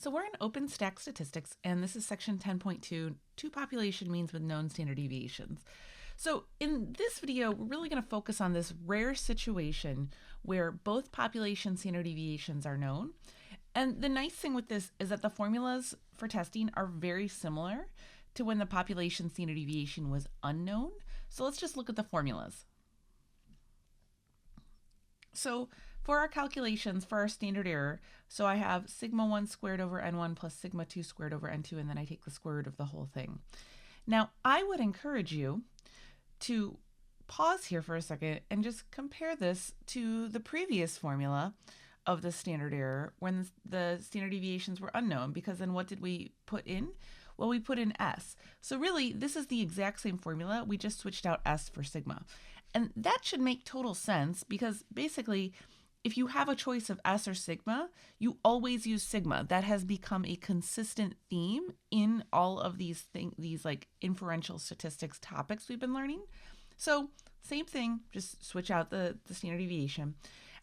So we're in OpenStax statistics, and this is section 10.2, two population means with known standard deviations. So in this video, we're really going to focus on this rare situation where both population standard deviations are known. And the nice thing with this is that the formulas for testing are very similar to when the population standard deviation was unknown. So let's just look at the formulas. So for our calculations for our standard error, so I have sigma 1 squared over n1 plus sigma 2 squared over n2, and then I take the square root of the whole thing. Now, I would encourage you to pause here for a second and just compare this to the previous formula of the standard error when the standard deviations were unknown, because then what did we put in? Well, we put in S. So really, this is the exact same formula. We just switched out S for sigma. And that should make total sense because basically, if you have a choice of S or sigma, you always use sigma. That has become a consistent theme in all of these like inferential statistics topics we've been learning. So same thing, just switch out the standard deviation.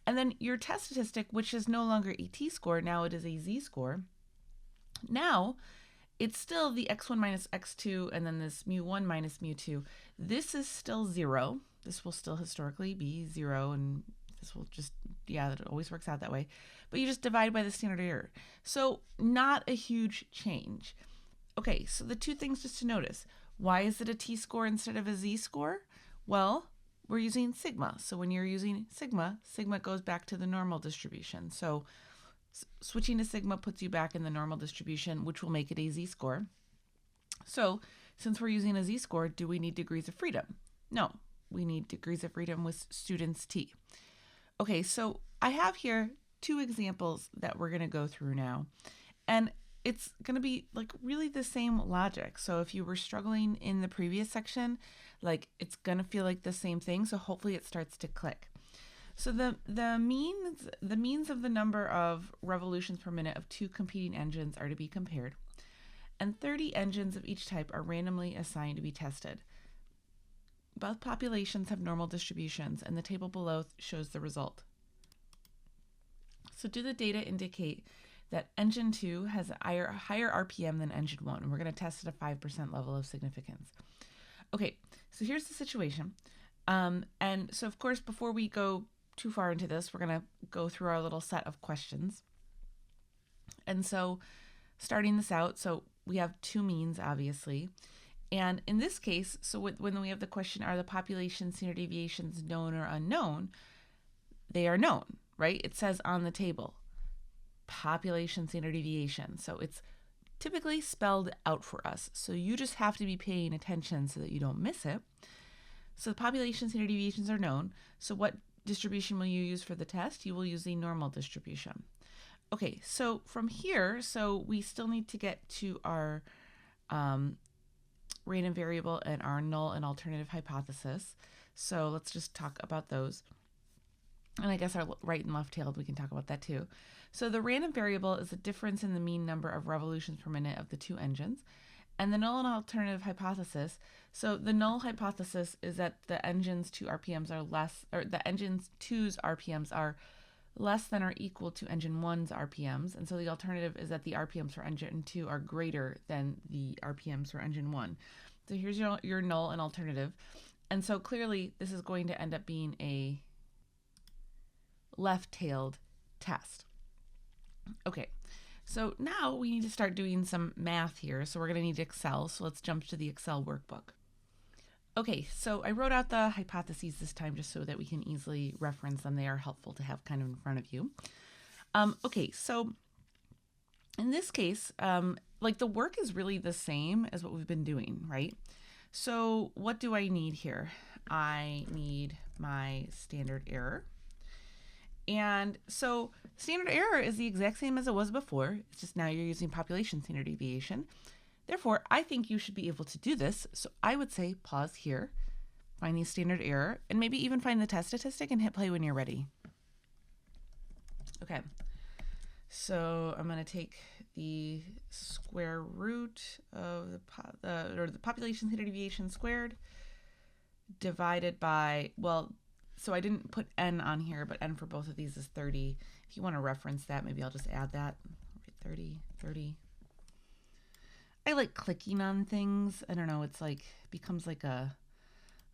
And then your test statistic, which is no longer a t-score, now it is a z-score. Now, it's still the x1 minus x2, and then this mu1 minus mu2. This is still 0. This will still historically be 0, and this will just, yeah, it always works out that way. But you just divide by the standard error. So not a huge change. Okay, so the two things just to notice. Why is it a t-score instead of a z-score? Well, we're using sigma. So when you're using sigma, sigma goes back to the normal distribution. So switching to sigma puts you back in the normal distribution, which will make it a z-score. So since we're using a z-score, do we need degrees of freedom? No, we need degrees of freedom with students t. Okay, so I have here two examples that we're going to go through now. And it's going to be like really the same logic. So if you were struggling in the previous section, like it's going to feel like the same thing. So hopefully it starts to click. So the means of the number of revolutions per minute of two competing engines are to be compared. And 30 engines of each type are randomly assigned to be tested. Both populations have normal distributions, and the table below shows the result. So do the data indicate that engine 2 has a higher RPM than engine 1? And we're going to test at a 5% level of significance. Okay, so here's the situation. And so, of course, before we go too far into this, we're going to go through our little set of questions. And so starting this out, so we have two means, obviously. And in this case, so when we have the question, are the population standard deviations known or unknown? They are known, right? It says on the table, population standard deviation. So it's typically spelled out for us. So you just have to be paying attention so that you don't miss it. So the population standard deviations are known. So what distribution will you use for the test? You will use the normal distribution. Okay, so from here, so we still need to get to our random variable and our null and alternative hypothesis. So let's just talk about those. And I guess our right and left tailed, we can talk about that too. So the random variable is the difference in the mean number of revolutions per minute of the two engines. And the null and alternative hypothesis, so the null hypothesis is that the engine's 2 RPMs are less, or the engine's 2's RPMs are less than or equal to engine 1's RPMs. And so the alternative is that the RPMs for engine 2 are greater than the RPMs for engine 1. So here's your null and alternative. And so clearly this is going to end up being a left-tailed test. Okay, so now we need to start doing some math here. So we're going to need Excel. So let's jump to the Excel workbook. Okay, so I wrote out the hypotheses this time just so that we can easily reference them. They are helpful to have kind of in front of you. Okay, so in this case, like the work is really the same as what we've been doing, right? So what do I need here? I need my standard error. And so standard error is the exact same as it was before. It's just now you're using population standard deviation. Therefore, I think you should be able to do this. So I would say pause here, find the standard error, and maybe even find the test statistic and hit play when you're ready. Okay, so I'm going to take the square root of the population standard deviation squared divided by, well, so I didn't put n on here, but n for both of these is 30. If you want to reference that, maybe I'll just add that. 30, 30. I like clicking on things. I don't know. It's like, becomes like a,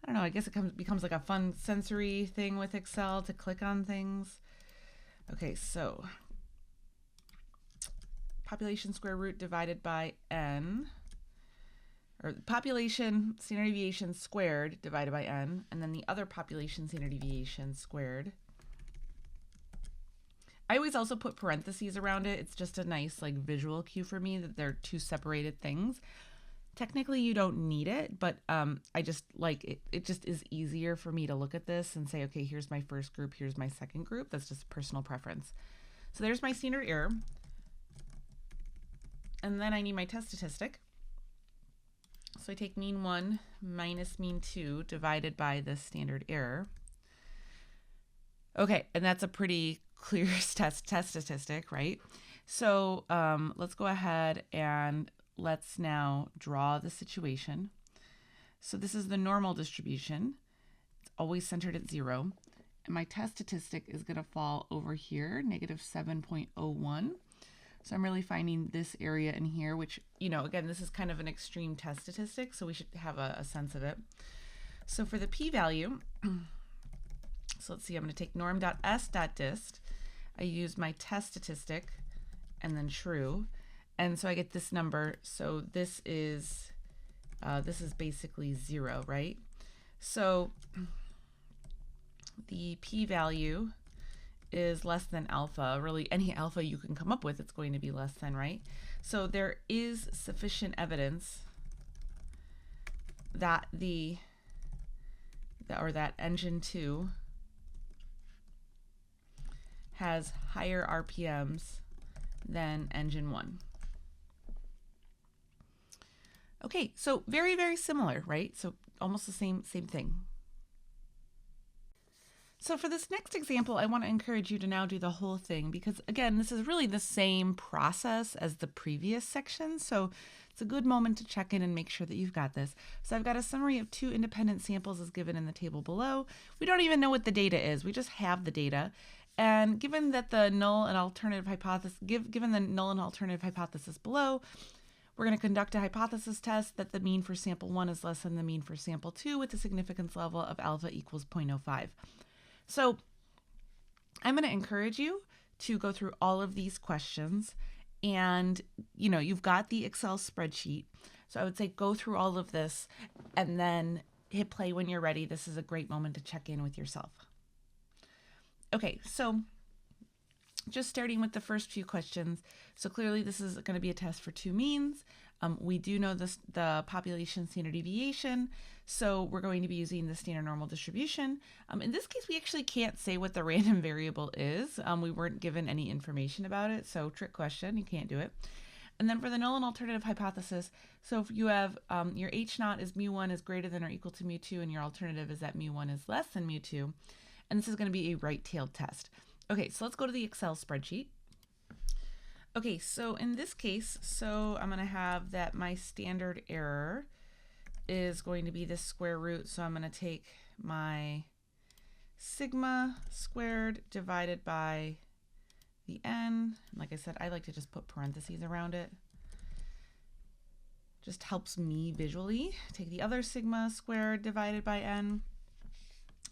I don't know. I guess it becomes like a fun sensory thing with Excel to click on things. Okay, so population square root divided by n, or population standard deviation squared divided by n, and then the other population standard deviation squared. I always also put parentheses around it. It's just a nice like visual cue for me that they're two separated things. Technically you don't need it, but I just like it. It just is easier for me to look at this and say, okay, here's my first group, here's my second group. That's just personal preference. So there's my standard error. And then I need my test statistic. So I take mean 1 minus mean 2 divided by the standard error. Okay, and that's a pretty clear test statistic, right? So let's go ahead and let's now draw the situation. So this is the normal distribution. It's always centered at 0. And my test statistic is going to fall over here, negative 7.01. So I'm really finding this area in here, which, you know, again, this is kind of an extreme test statistic, so we should have a sense of it. So for the p-value, so let's see, I'm going to take norm.s.dist. I use my test statistic and then true. And so I get this number. So this is basically 0, right? So the p-value is less than alpha. Really, any alpha you can come up with, it's going to be less than, right? So there is sufficient evidence that that engine 2 has higher RPMs than engine 1. Okay, so very, very similar, right? So almost the same thing. So for this next example, I want to encourage you to now do the whole thing because, again, this is really the same process as the previous section. So it's a good moment to check in and make sure that you've got this. So I've got a summary of 2 independent samples as given in the table below. We don't even know what the data is. We just have the data. And given that the null and alternative hypothesis, given the null and alternative hypothesis below, we're going to conduct a hypothesis test that the mean for sample 1 is less than the mean for sample 2 with a significance level of alpha equals 0.05. So I'm going to encourage you to go through all of these questions, and you know, you've got the Excel spreadsheet. So I would say go through all of this and then hit play when you're ready. This is a great moment to check in with yourself. Okay, so just starting with the first few questions. So clearly this is going to be a test for 2 means. We do know the population standard deviation, so we're going to be using the standard normal distribution. In this case, we actually can't say what the random variable is. We weren't given any information about it, so trick question, you can't do it. And then for the null and alternative hypothesis, so if you have your H naught is mu1 is greater than or equal to mu2, and your alternative is that mu1 is less than mu2, and this is going to be a right-tailed test. Okay, so let's go to the Excel spreadsheet. Okay, so in this case, so I'm going to have that my standard error is going to be this square root. So I'm going to take my sigma squared divided by the n. Like I said, I like to just put parentheses around it. Just helps me visually. Take the other sigma squared divided by n.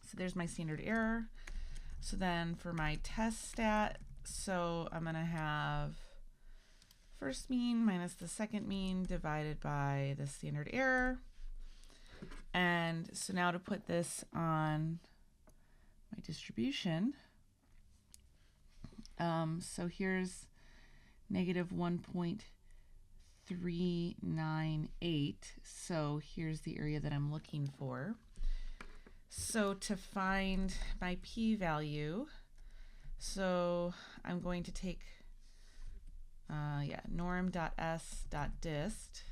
So there's my standard error. So then for my test stat, so I'm going to have first mean minus the second mean divided by the standard error. And so now to put this on my distribution, so here's negative 1.398. So here's the area that I'm looking for. So to find my p-value, so I'm going to take norm.s.dist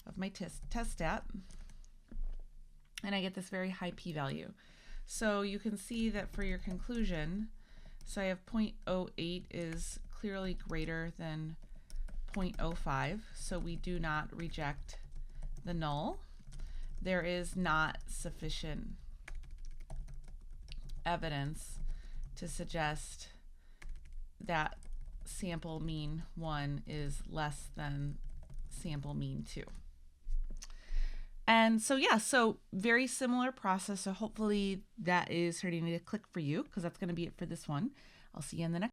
of my test stat, and I get this very high p-value. So you can see that for your conclusion, so I have 0.08 is clearly greater than 0.05, so we do not reject the null. There is not sufficient evidence to suggest that sample mean 1 is less than sample mean 2. And so, yeah, so very similar process. So hopefully that is starting to click for you, because that's going to be it for this one. I'll see you in the next